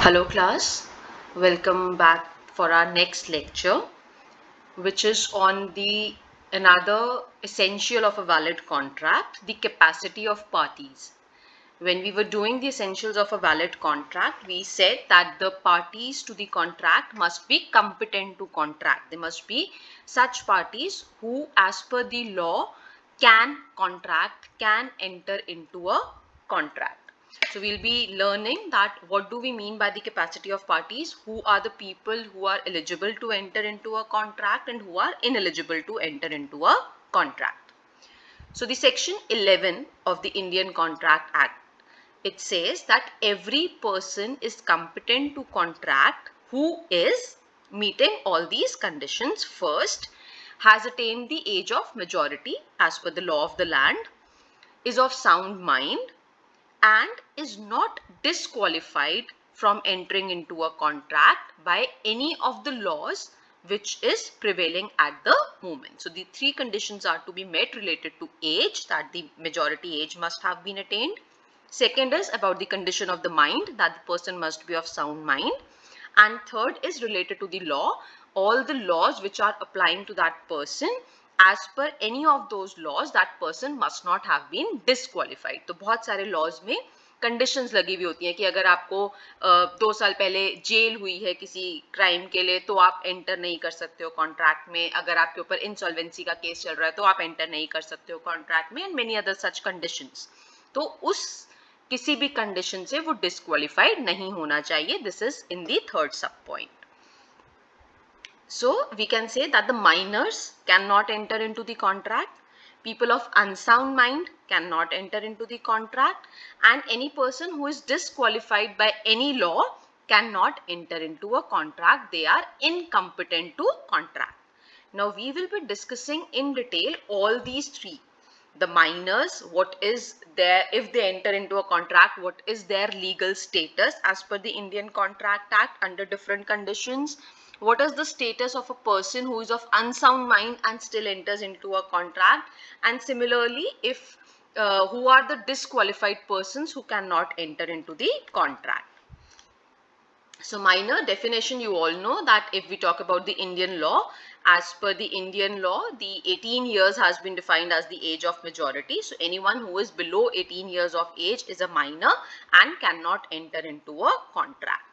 Hello class, welcome back for our next lecture, which is on the another essential of a valid contract, the capacity of parties. When we were doing the essentials of a valid contract, we said that the parties to the contract must be competent to contract. They must be such parties who, as per the law, can contract, can enter into a contract. So we'll be learning that what do we mean by the capacity of parties, who are the people who are eligible to enter into a contract and who are ineligible to enter into a contract. So the section 11 of the Indian Contract Act, it says that every person is competent to contract who is meeting all these conditions. First, has attained the age of majority as per the law of the land, is of sound mind, and is not disqualified from entering into a contract by any of the laws which is prevailing at the moment. So the three conditions are to be met related to age, that the majority age must have been attained. Second is about the condition of the mind, that the person must be of sound mind. And third is related to the law, all the laws which are applying to that person, as per any of those laws that person must not have been disqualified. तो बहुत सारे laws में conditions लगी हुई होती हैं कि अगर आपको 2 साल पहले जेल हुई है किसी क्राइम के लिए तो आप एंटर नहीं कर सकते हो कॉन्ट्रैक्ट में, अगर आपके ऊपर इंसॉल्वेंसी का केस चल रहा है तो आप एंटर नहीं कर सकते हो कॉन्ट्रैक्ट में, and many other such conditions. तो उस किसी भी कंडीशन से वो डिस्क्वालिफाइड नहीं होना चाहिए. This is in the third सब point. So we can say that the minors cannot enter into the contract, people of unsound mind cannot enter into the contract, and any person who is disqualified by any law cannot enter into a contract. They are incompetent to contract. Now we will be discussing in detail all these three. The minors, what is their, if they enter into a contract, what is their legal status as per the Indian Contract Act under different conditions. What is the status of a person who is of unsound mind and still enters into a contract, and similarly if who are the disqualified persons who cannot enter into the contract. So minor definition, you all know that if we talk about the Indian law, as per the Indian law, the 18 years has been defined as the age of majority. So anyone who is below 18 years of age is a minor and cannot enter into a contract.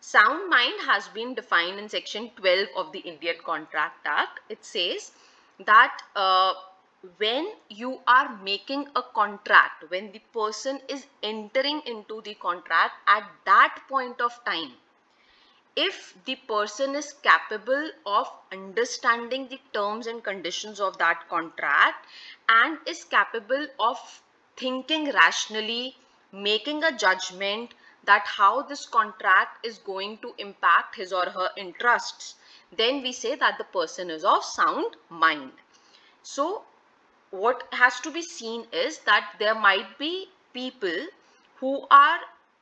Sound mind has been defined in section 12 of the Indian Contract Act. It says that when you are making a contract, when the person is entering into the contract, at that point of time, if the person is capable of understanding the terms and conditions of that contract and is capable of thinking rationally, making a judgment that how this contract is going to impact his or her interests, then we say that the person is of sound mind. So what has to be seen is that there might be people who are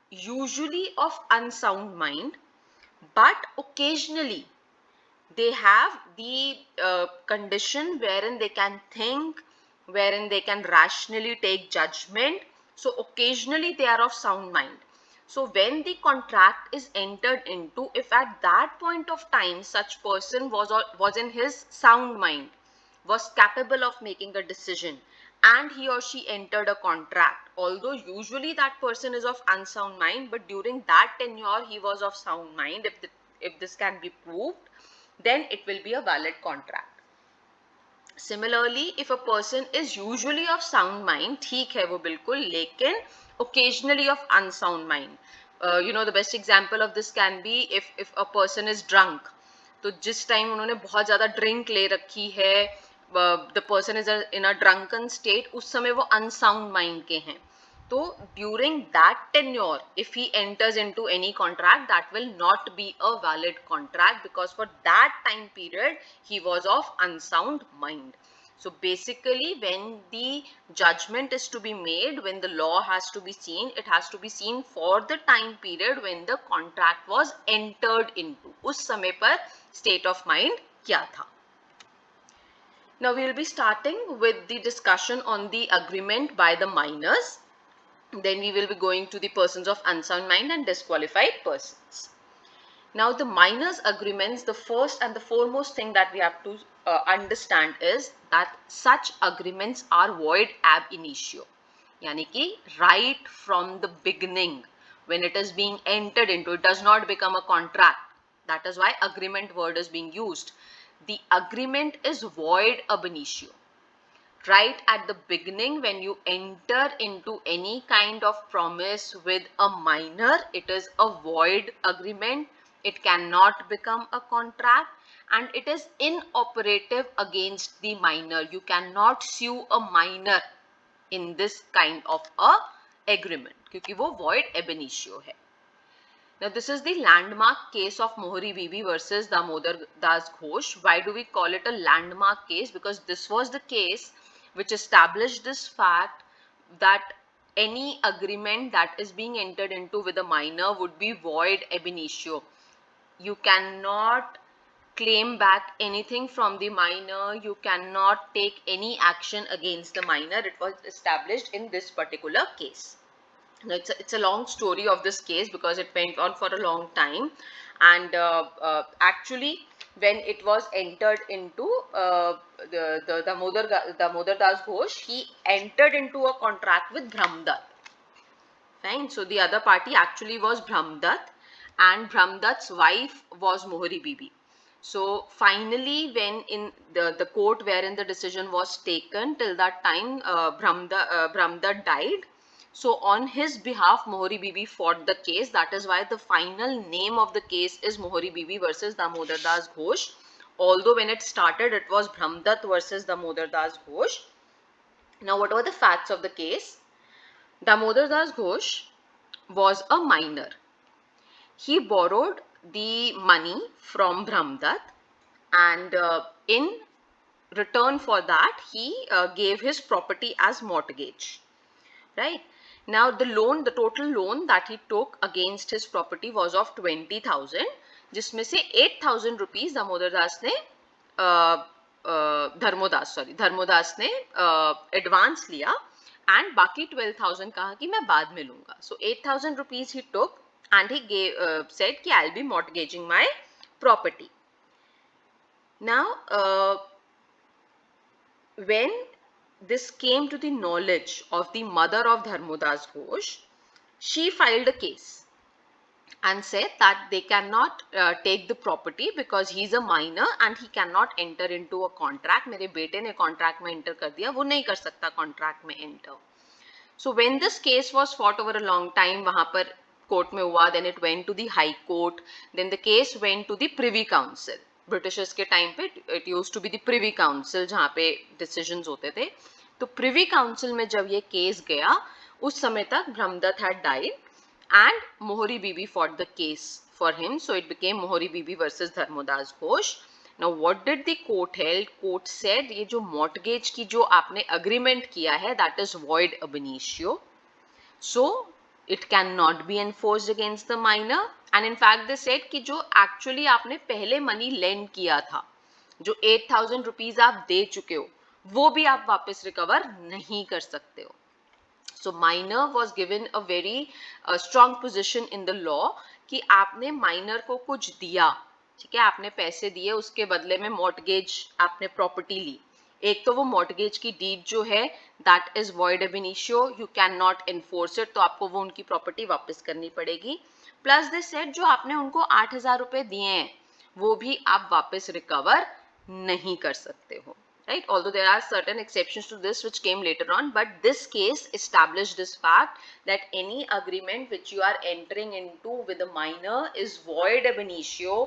usually of unsound mind, but occasionally they have the condition wherein they can think, wherein they can rationally take judgment. So occasionally they are of sound mind. So when the contract is entered into, if at that point of time such person was in his sound mind, was capable of making a decision, and he or she entered a contract, although usually that person is of unsound mind, but during that tenure he was of sound mind, if this can be proved, then it will be a valid contract. Similarly, if a person is usually of sound mind, ठीक है वो बिल्कुल, लेकिन occasionally of unsound mind, the best example of this can be if a person is drunk. तो जिस time उन्होंने बहुत ज़्यादा ड्रिंक ले रखी है, the person is in a drunken state, उस समय वो unsound mind के हैं. So during that tenure, if he enters into any contract, that will not be a valid contract because for that time period he was of unsound mind. So basically when the judgment is to be made, when the law has to be seen, it has to be seen for the time period when the contract was entered into. उस समय पर state of mind क्या था. Now we will be starting with the discussion on the agreement by the minors. Then we will be going to the persons of unsound mind and disqualified persons. Now the minors agreements, the first and the foremost thing that we have to understand is that such agreements are void ab initio. Yani ki right from the beginning, when it is being entered into, it does not become a contract. That is why agreement word is being used. The agreement is void ab initio. Right at the beginning, when you enter into any kind of promise with a minor, it is a void agreement. It cannot become a contract and it is inoperative against the minor. You cannot sue a minor in this kind of a agreement क्योंकि वो void ab initio है. Now this is the landmark case of Mohri Bibi versus Damodar Das Ghosh. Why do we call it a landmark case? Because this was the case which established this fact that any agreement that is being entered into with a minor would be void ab initio. You cannot claim back anything from the minor. You cannot take any action against the minor. It was established in this particular case. Now, it's a long story of this case because it went on for a long time, and actually when it was entered into the Damodar Das Ghosh, he entered into a contract with Brahmdutt. Fine. So the other party actually was Brahmdutt, and Brahmdutt's wife was Mohri Bibi. So finally, when in the court wherein the decision was taken, till that time Brahmdutt died. So on his behalf, Mohri Bibi fought the case. That is why the final name of the case is Mohri Bibi versus Damodar Das Ghosh. Although when it started, it was Brahmdutt versus Damodar Das Ghosh. Now, what were the facts of the case? Damodar Das Ghosh was a minor. He borrowed the money from Brahmdutt, and in return for that, he gave his property as mortgage. Right? Now the total loan that he took against his property was of 20,000, जिसमें से 8,000 rupees Damodardas ने धर्मोदास ने advance लिया and बाकी 12,000 कहा कि मैं बाद में लूंगा. So 8,000 rupees he took and he said कि I'll be mortgaging my property. Now when this came to the knowledge of the mother of Dharmodas Ghosh, she filed a case and said that they cannot take the property because he is a minor and he cannot enter into a contract. मेरे बेटे ने contract में enter कर दिया, वो नहीं कर सकता contract में enter. So when this case was fought over a long time, वहाँ पर court में हुआ, then it went to the High Court, then the case went to the Privy Council. Britishers के टाइम पे it used to be the Privy Council जहाँ पे decisions होते थे. तो प्रिवी काउंसिल में जब ये केस गया, उस समय तक Brahmadatta had died and Mohori Bibi fought the case for him. So it became Mohori Bibi versus Dharmodas Ghosh. Now what did the court held? Court said ये जो मॉर्टगेज की जो आपने अग्रीमेंट किया है that is void ab initio, so it cannot be enforced against the minor. And in fact they said कि जो actually आपने पहले money lend किया था, जो 8,000 rupees आप दे चुके हो, वो भी आप वापस recover नहीं कर सकते हो. So minor was given a very strong position in the law कि आपने minor को कुछ दिया, ठीक है, आपने पैसे दिए, उसके बदले में mortgage आपने property ली. एक तो वो मॉर्टगेज की डीड जो है that is void ab initio, you can not enforce it, तो आपको वो उनकी प्रॉपर्टी वापस करनी पड़ेगी. प्लस दे सेट जो आपने उनको 8,000 रुपए दिए हैं वो भी आप वापस रिकवर नहीं कर सकते हो. Right? Although there are certain exceptions to this which came later on, but this case established this fact that any agreement which you are entering into with a minor is void ab initio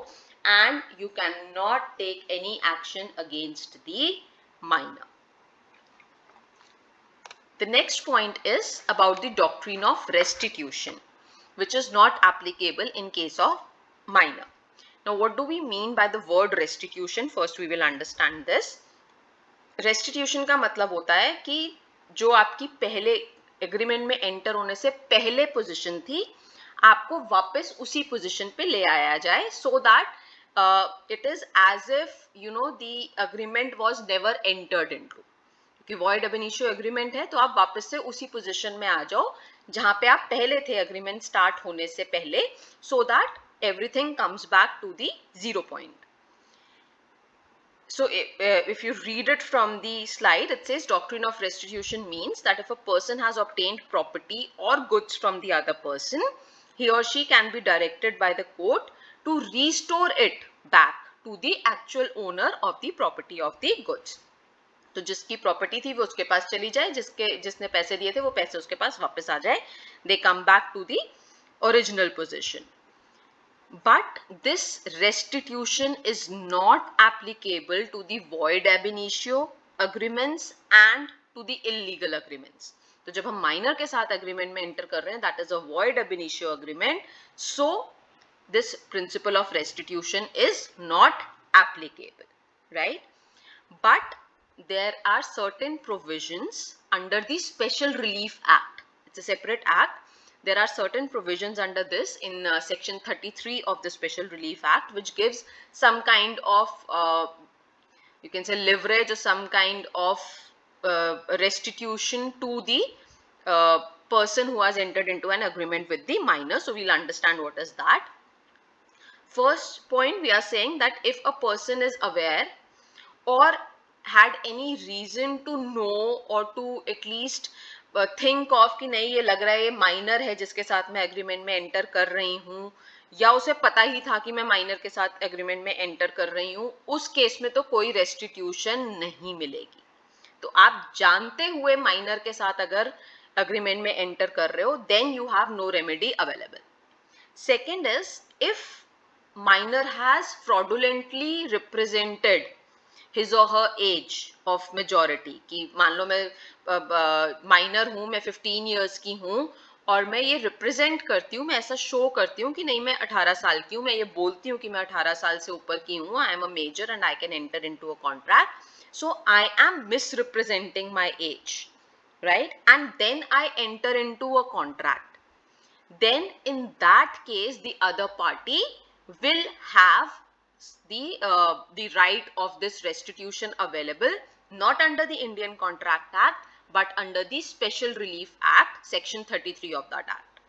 and you cannot take any action against the minor. The next point is about the doctrine of restitution, which is not applicable in case of minor. Now, what do we mean by the word restitution? First, we will understand this. Restitution का मतलब होता है कि जो आपकी पहले agreement में enter होने से पहले पोजीशन थी, आपको वापस उसी पोजीशन पे ले आया जाए, so that it is as if the agreement was never entered into. क्योंकि void ab initio agreement है तो आप वापस से उसी पोजीशन में आ जाओ जहां पे आप पहले थे एग्रीमेंट स्टार्ट होने से पहले, so that everything comes back to the 0 point. So if you read it from the slide, it says doctrine of restitution means that if a person has obtained property or goods from the other person, he or she can be directed by the court to restore it back to the actual owner of the property of the goods. तो जिसकी property थी वो उसके पास चली जाए, जिसने पैसे दिए थे वो पैसे उसके पास वापस आ जाए. They come back to the original position. But this restitution is not applicable to the void ab initio agreements and to the illegal agreements. तो जब हम माइनर के साथ एग्रीमेंट में एंटर कर रहे हैं, that is a void ab initio agreement, so this principle of restitution is not applicable, right? But there are certain provisions under the Special Relief Act. It's a separate act. There are certain provisions under this in section 33 of the Special Relief Act, which gives some kind of, you can say, leverage or some kind of restitution to the person who has entered into an agreement with the minor. So we'll understand what is that. First point, we are saying that if a person is aware or had any reason to know or to at least think of कि नहीं ये लग रहा है ये minor है जिसके साथ मैं एग्रीमेंट में एंटर कर रही हूँ, या उसे पता ही था कि मैं माइनर के साथ एग्रीमेंट में एंटर कर रही हूँ, उस केस में तो कोई रेस्टिट्यूशन नहीं मिलेगी. तो आप जानते हुए माइनर के साथ अगर एग्रीमेंट में एंटर कर रहे हो, then you have no remedy available. Second is if minor has fraudulently represented his or her age of majority, कि मान लो मैं माइनर हूँ, मैं 15 years की हूँ और मैं ये रिप्रेजेंट करती हूँ, मैं ऐसा शो करती हूँ कि नहीं मैं 18 साल की हूँ, मैं ये बोलती हूँ कि मैं 18 साल से ऊपर की हूँ, I am a major and I can enter into a contract, so I am misrepresenting my age, right, and then I enter into a contract, then in that case the other party will have the right of this restitution available, not under the Indian Contract Act but under the Special Relief Act, section 33 of that act.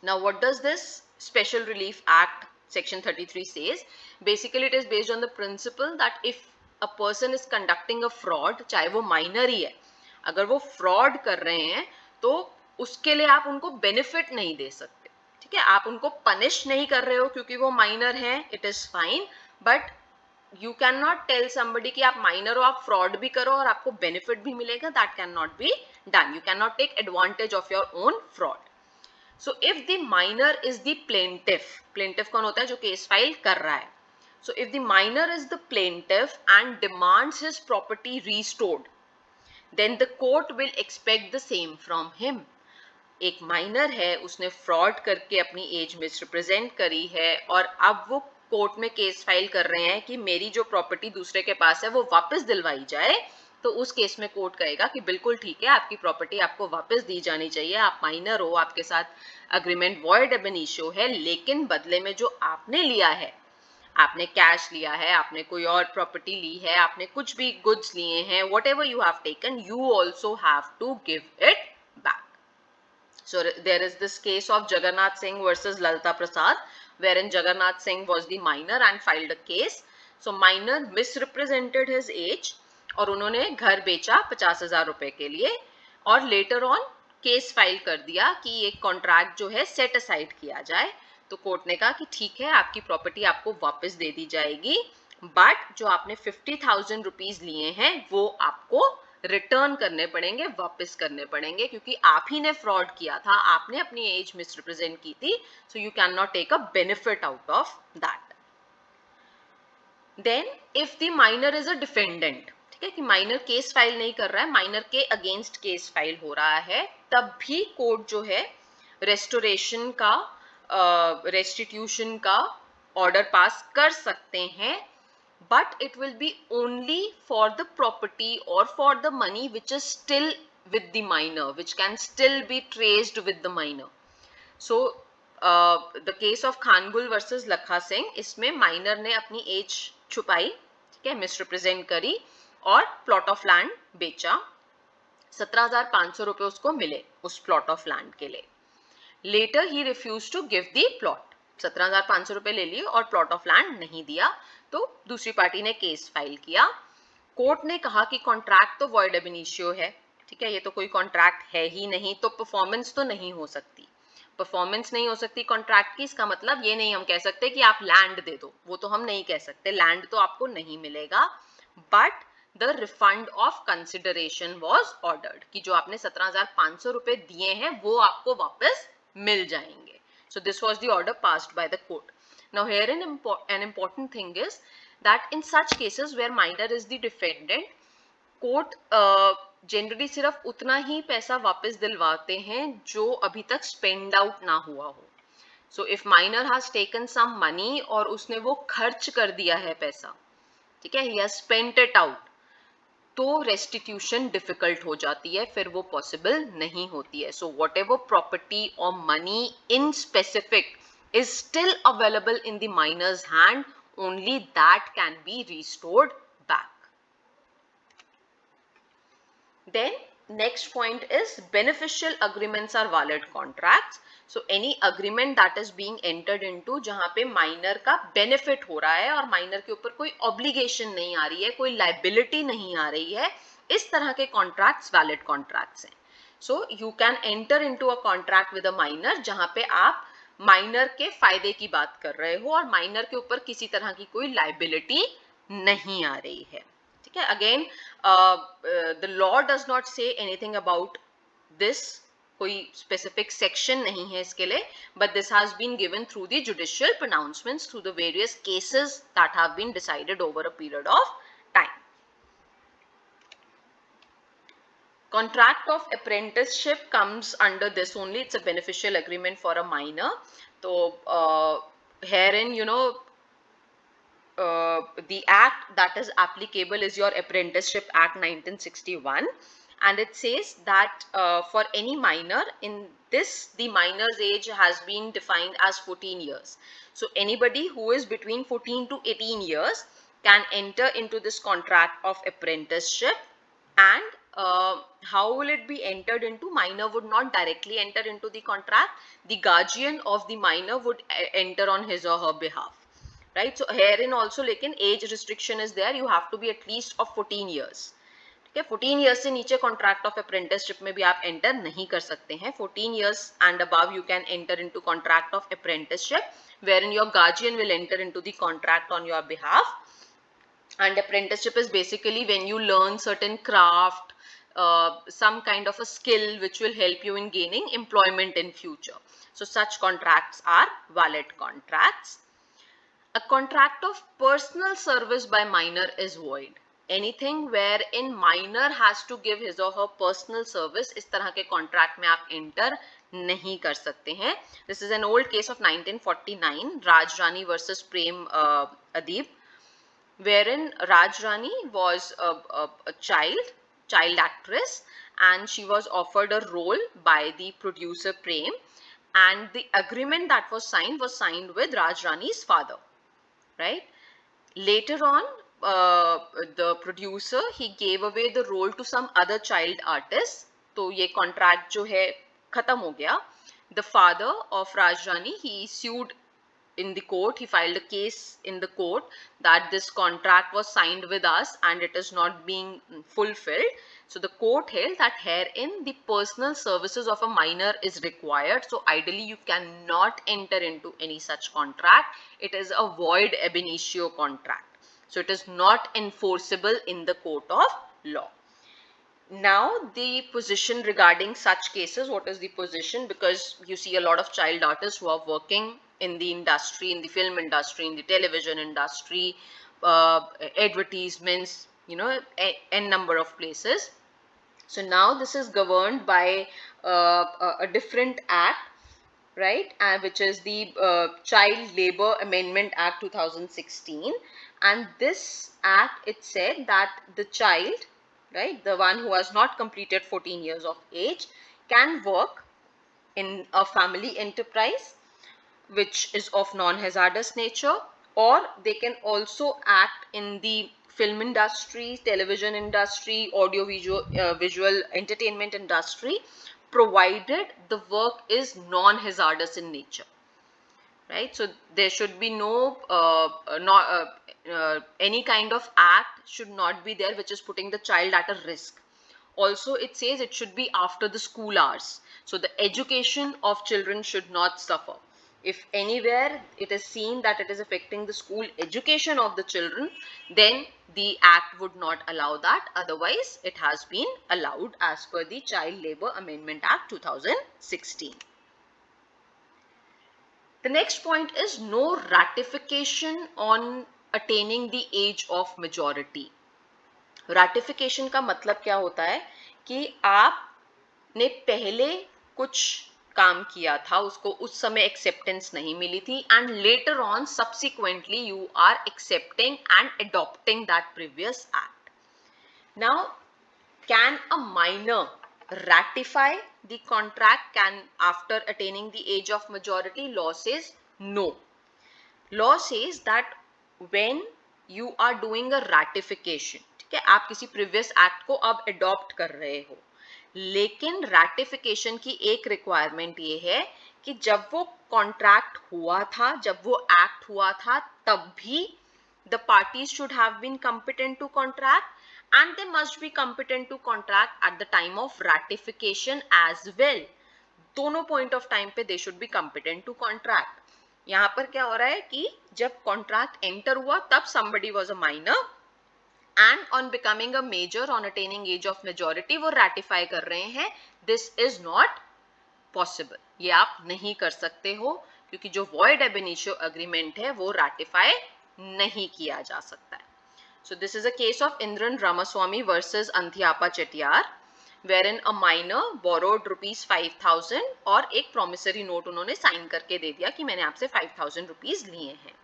Now what does this Special Relief Act section 33 says? Basically it is based on the principle that if a person is conducting a fraud, चाहे वो minor ही है, अगर वो fraud कर रहे हैं तो उसके लिए आप उनको बेनिफिट नहीं दे सकते, ठीक है, आप उनको पनिश नहीं कर रहे हो क्योंकि वो माइनर है, it is fine, but you can not tell somebody कि आप माइनर हो, आप फ्रॉड भी करो और आपको बेनिफिट भी मिलेगा, that can not be done, you can not take advantage of your own fraud. So if the minor is the plaintiff, plaintiff कौन होता है, जो केस फाइल कर रहा है, so if the minor is the plaintiff and demands his property restored, then the court will expect the same from him. एक minor है, उसने फ्रॉड करके अपनी एज मिसरिप्रेजेंट करी है और अब वो कोर्ट में केस फाइल कर रहे हैं कि मेरी जो प्रॉपर्टी दूसरे के पास है वो वापस दिलवाई जाए, तो उस केस में कोर्ट कहेगा कि बिल्कुल ठीक है, आपकी प्रॉपर्टी आपको वापस दी जानी चाहिए, आप माइनर हो, आपके साथ अग्रीमेंट वॉइड एब इनिशियो है, लेकिन बदले में जो आपने लिया है, आपने कैश लिया है, आपने कोई और प्रॉपर्टी ली है, आपने कुछ भी गुड्स लिए हैं, whatever you have taken, you also have to give it back. So there is this case of Jagannath Singh versus Lalita Prasad, wherein Jagannath Singh was the minor and filed a case. So minor misrepresented his age और उन्होंने घर बेचा 50,000 रुपए के लिए और later on case file कर दिया कि ये कॉन्ट्रैक्ट जो है सेट असाइड किया जाए. तो कोर्ट ने कहा कि ठीक है, आपकी प्रॉपर्टी आपको वापस दे दी जाएगी, बट जो आपने 50,000 रुपीज लिए हैं वो आपको रिटर्न करने पड़ेंगे, वापस करने पड़ेंगे, क्योंकि आप ही ने फ्रॉड किया था, आपने अपनी एज मिसरिप्रेजेंट की थी, so you can not take a benefit out of that. Then if the minor is a defendant, ठीक है, कि माइनर केस फाइल नहीं कर रहा है, माइनर के अगेंस्ट केस फाइल हो रहा है, तब भी कोर्ट जो है रेस्टोरेशन का रेस्टिट्यूशन का ऑर्डर पास कर सकते हैं, but it will be only for the property or for the money which is still with the minor, which can still be traced with the minor. So the case of Khangul versus Lakha Singh, इसमें minor ने अपनी age छुपाई, ठीक है, misrepresent करी और plot of land बेचा, 17,500 रुपए उसको मिले उस प्लॉट ऑफ लैंड के लिए. Later he refuse to give the plot. 17,500 रुपए ले लिए और प्लॉट ऑफ लैंड नहीं दिया, तो दूसरी पार्टी ने केस फाइल किया. कोर्ट ने कहा कि कॉन्ट्रैक्ट तो वॉइड एब इनिशियो है, ठीक है, ये तो कोई कॉन्ट्रैक्ट है ही नहीं, तो परफॉर्मेंस तो नहीं हो सकती. परफॉर्मेंस नहीं हो सकती कॉन्ट्रैक्ट की, इसका मतलब ये नहीं हम कह सकते कि आप लैंड दे दो, वो तो हम नहीं कह सकते, लैंड तो आपको नहीं मिलेगा. But the refund of consideration was ordered, कि जो आपने 17,500 रुपए दिए हैं वो आपको वापस मिल जाएंगे. So this was the order passed by the court. Now here an important thing is that in such cases where minor is the defendant, court generally सिर्फ उतना ही पैसा वापस दिलवाते हैं जो अभी तक स्पेंड आउट ना हुआ हो. So if minor has taken some money और उसने वो खर्च कर दिया है पैसा, ठीक है, he has spent it out, तो रेस्टिट्यूशन डिफिकल्ट हो जाती है, फिर वो पॉसिबल नहीं होती है. सो वॉट एवर प्रॉपर्टी और money in specific is still available in the minor's hand, only that can be restored back. Then next point is beneficial agreements are valid contracts. So any agreement that is being entered into जहाँ पे minor का benefit हो रहा है और minor के ऊपर कोई obligation नहीं आ रही है, कोई liability नहीं आ रही है, इस तरह के contracts valid contracts हैं. So you can enter into a contract with a minor जहाँ पे आप minor के फायदे की बात कर रहे हो और minor के ऊपर किसी तरह की कोई liability नहीं आ रही है. ठीक है, again the law does not say anything about this, कोई स्पेसिफिक सेक्शन नहीं है इसके लिए, but this has been given through the judicial pronouncements through the various cases that have been decided over a period of time. Contract of apprenticeship comes under this only. It's a beneficial agreement for a minor. So herein, you know, the act that is applicable is your Apprenticeship Act 1961, and it says that for any minor, in this the minor's age has been defined as 14 years. So anybody who is between 14 to 18 years can enter into this contract of apprenticeship. And how will it be entered into? Minor would not directly enter into the contract. The guardian of the minor would enter on his or her behalf. Right, so herein also लेकिन age restriction is there, you have to be at least of 14 years. ठीक है, 14 years से नीचे contract of apprenticeship में भी आप enter नहीं कर सकते हैं. 14 years and above you can enter into contract of apprenticeship, wherein your guardian will enter into the contract on your behalf. And apprenticeship is basically when you learn certain craft, some kind of a skill which will help you in gaining employment in future. So such contracts are valid contracts. A contract of personal service by minor is void. Anything wherein minor has to give his or her personal service, इस तरह के contract में आप enter नहीं कर सकते हैं. This is an old case of 1949, Raj Rani versus Prem Adib, wherein Raj Rani was a child actress, and she was offered a role by the producer Prem, and the agreement that was signed with Raj Rani's father. Right? Later on, the producer, he gave away the role to some other child artist. तो ये contract जो है खत्म हो गया. The father of Raj Rani, he sued in the court, he filed a case in the court that this contract was signed with us and it is not being fulfilled. So the court held that herein the personal services of a minor is required. So ideally you cannot enter into any such contract. It is a void ab initio contract. So it is not enforceable in the court of law. Now the position regarding such cases, what is the position? Because you see a lot of child artists who are working in the industry, in the film industry, in the television industry, advertisements, you know, n number of places. So now this is governed by a different act, right, which is the Child Labor Amendment Act 2016. And this act, it said that the child, right, the one who has not completed 14 years of age, can work in a family enterprise which is of non-hazardous nature, or they can also act in the film industry, television industry, audio visual entertainment industry, provided the work is non-hazardous in nature. Right, so there should be no any kind of act should not be there which is putting the child at a risk. Also, it says it should be after the school hours, so the education of children should not suffer. If anywhere it is seen that it is affecting the school education of the children, then the act would not allow that. Otherwise, it has been allowed as per the Child Labor Amendment Act 2016. The next point is no ratification on attaining the age of majority. Ratification का मतलब क्या होता है कि आपने पहले कुछ काम किया था, उसको उस समय एक्सेप्टेंस नहीं मिली थी, and later on subsequently you are accepting and adopting that previous act. Now, can a minor ratify the contract after attaining the age of majority? Law says no. Law says that when you are doing a ratification, ठीक है, आप किसी previous act को अब adopt कर रहे हो, लेकिन ratification की एक requirement ये है कि जब वो contract हुआ था, जब वो act हुआ था, तब भी the parties should have been competent to contract, and they must be competent to contract at the time of ratification as well. दोनों point of time पे they should be competent to contract. यहाँ पर क्या हो रहा है कि जब contract enter हुआ तब somebody was a minor and on becoming a major, on attaining age of majority, वो ratify कर रहे हैं. This is not possible. ये आप नहीं कर सकते हो क्योंकि जो void ab initio agreement है वो ratify नहीं किया जा सकता है. So this is a case of Indran Ramaswamy versus Anthiappa Chettiar, wherein a minor borrowed rupees 5,000 और एक promissory note उन्होंने sign करके दे दिया कि मैंने आपसे 5,000 rupees लिए हैं.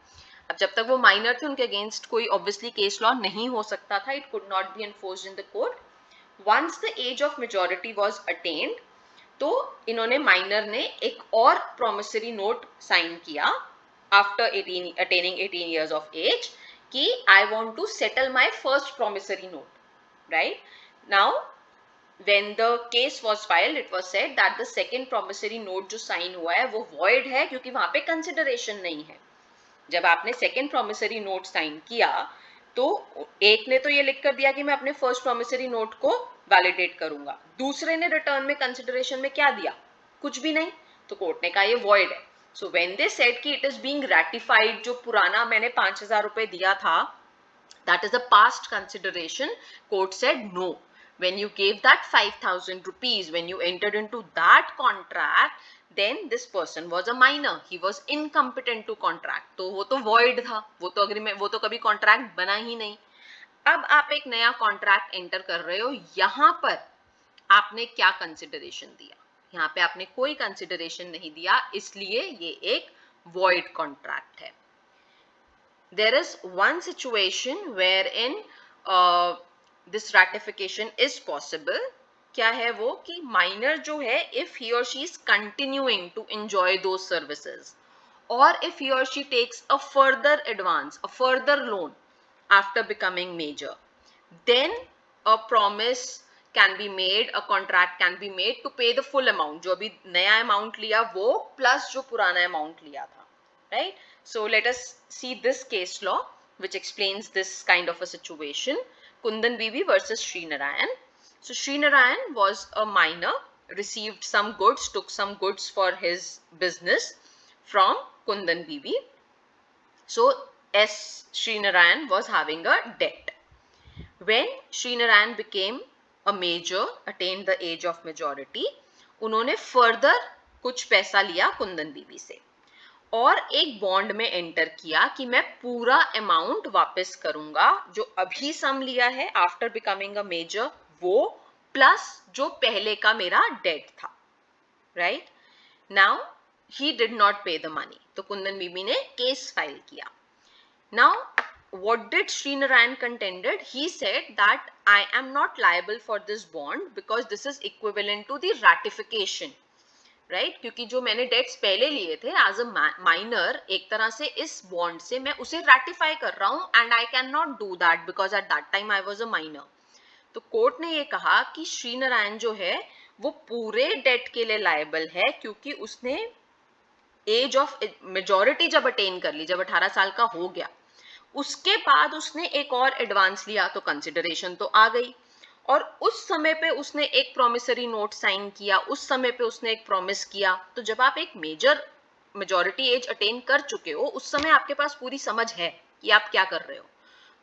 अब जब तक वो minor थे उनके against कोई obviously case law नहीं हो सकता था, it could not be enforced in the court. Once the age of majority was attained, तो इन्होंने minor ने एक और promissory note sign किया after attaining 18 years of age कि I want to settle my first promissory note. Right? Now, when the case was filed, it was said that the second promissory note जो sign हुआ है वो void है क्योंकि वहाँ पे consideration नहीं है. जब आपने second promissory note sign किया तो एक ने तो ये लिख कर दिया कि मैं अपने first promissory note को validate करूंगा, दूसरे ने return में consideration में क्या दिया? कुछ भी नहीं. तो कोर्ट ने कहा ये void है. So when they said कि it is being ratified, जो पुराना मैंने 5,000 रुपए दिया था, that is a past consideration. Court said no. When you gave that 5,000 rupees, when you entered into that contract, then this person was a minor. He was incompetent to contract. तो वो तो void था, वो तो agreement, वो तो कभी contract बना ही नहीं. अब आप एक नया contract enter कर रहे हो, यहाँ पर आपने क्या consideration दिया? यहाँ पे आपने कोई कंसिडरेशन नहीं दिया, इसलिए ये एक void contract है. There is one situation wherein this ratification is possible. क्या है वो कि minor जो है, if he or she is continuing to enjoy those services, or if he or she takes a further advance, a further loan after becoming major, then a promise can be made, a contract can be made to pay the full amount. जो अभी नया amount लिया वो plus जो पुराना amount लिया था, right? So let us see this case law which explains this kind of a situation. Kundan Bibi versus Sri Narayan. So Sri Narayan was a minor, received some goods, took some goods for his business from Kundan Bibi. So S. Sri Narayan was having a debt. When Sri Narayan became a major, attained the age of majority, उन्होंने further कुछ पैसा लिया कुंदन बीबी से और एक bond में enter किया कि मैं पूरा अमाउंट वापस करूंगा, जो अभी सम लिया है आफ्टर बिकमिंग अ मेजर वो, प्लस जो पहले का मेरा डेट था. Right now he did not पे द मनी, तो कुंदन बीबी ने केस फाइल किया. Now what did Sri Narayan contended? He said that I am not liable for this bond because this is equivalent to the ratification. Right, क्योंकि जो मैंने dates पहले लिए थे एज अ माइनर, एक तरह से इस बॉन्ड से मैं उसे रैटिफाई कर रहा हूं, and I can not do that because at that time I was a minor. तो कोर्ट ने ये कहा कि श्री नारायण जो है वो पूरे डेट के लिए लायबल है, क्योंकि उसने एज ऑफ मेजोरिटी जब अटेन कर ली, जब 18 साल का हो गया, उसके बाद उसने एक और एडवांस लिया तो कंसिडरेशन तो आ गई। और उस समय पे उसने एक प्रोमिसरी नोट साइन किया, उस समय पे उसने एक प्रॉमिस किया। तो जब आप एक मेजोरिटी एज अटेन कर चुके हो, उस समय आपके पास पूरी समझ है कि आप क्या कर रहे हो।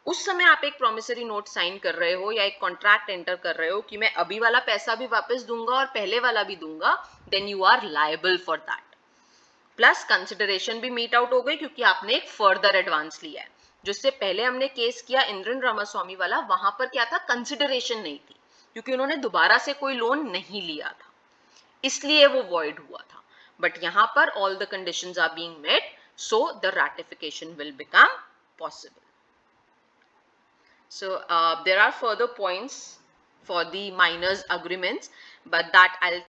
उस समय आप एक प्रोमिसरी नोट साइन कर रहे हो या एक कॉन्ट्रैक्ट एंटर कर रहे हो कि मैं अभी वाला पैसा भी वापस दूंगा और पहले वाला भी दूंगा, then you are liable for that. Plus consideration भी मीट आउट हो गई, क्योंकि आपने एक फर्दर एडवांस लिया है। जिससे पहले हमने केस किया इंद्रन रामास्वामी वाला, वहां पर क्या था, कंसिडरेशन नहीं थी, क्योंकि उन्होंने दोबारा से कोई लोन नहीं लिया था, इसलिए वो वॉइड हुआ था। बट यहां पर all the conditions are being met, so the ratification will become possible. So there are further points for the minors agreements, but that I'll